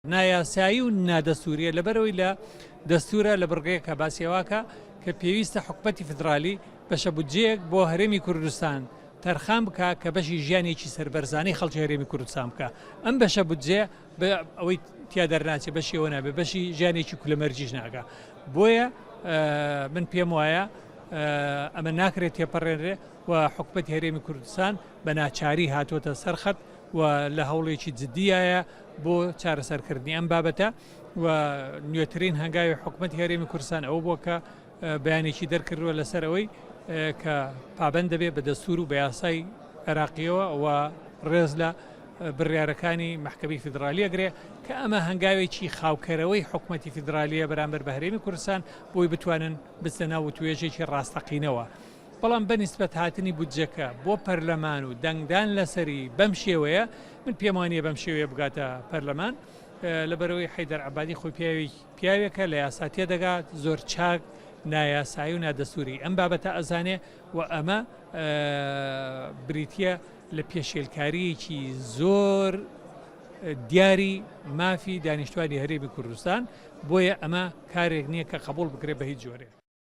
نایاسایی و نادەستوریە لەبەرەوەی لە دەستورە لە بڕگەیەکە باسیێواکە کە پێویستە حکومەتی فدرالی بەشە بودجەیەک بۆ هەرێمی کوردستان تەرخان بکە کە بەشی ژیانێکی سەربەرزانەی خەڵکی هەرێمی کوردستان بکە. ئەم بەشە بودجێ ئەوەی تیا دەرناچێ بەشی ئەوە نابێ، بەشی ژیانێکی کولەمەرجیش ناکە. بۆیە من پێم وایە ئەمە ناکرێت تێپەڕێنرێ و حکومەتی هەرێمی کوردستان بە ناچاری هاتوۆتە سەرخەت و لە هەوڵێکی جددیایە بۆ چارەسەرکردنی ئەم بابەتە و نوێترین هەنگاوی حکومەتی هەرێمی کوردستان ئەو بووە کە بەیانێکی دەرکردووە لەسەر ئەوەی کە پابەند دەبێت بە دەستور و بە یاسای عێراقیەوە و ڕێز لە بڕیارەکانی محکەمەی فیدرالی ئەگرێ کە ئەمە هەنگاوێکی خاوکەرەوەی حکومەتی فیدرالیە بەرامبەر بە هەرێمی کوردستان بۆی بتوانن بستە ناو توێژێکی ڕاستەقینەوە. بەڵام بەنسبەت هاتنی بودجەکە بۆ پەرلەمان و دەنگدان لەسەری بەم شێوەیە من پێم وانییە بەم شێوەیە بگاتە پەرلەمان لەبەرەوەی حەیدەر عەبادی خۆی پیاوێکە لە یاسا تێدەگات زۆر چاک نایاسایی و نادەسووری ئەم بابەتە ئەزانێ و ئەمە بریتە لە پێشێلکاریەکی زۆر دیاری مافی دانیشتوانی هەرێمی کوردستان، بۆیە ئەمە کارێک نییە کە قبول بکرێت بە هیچ جۆرێ.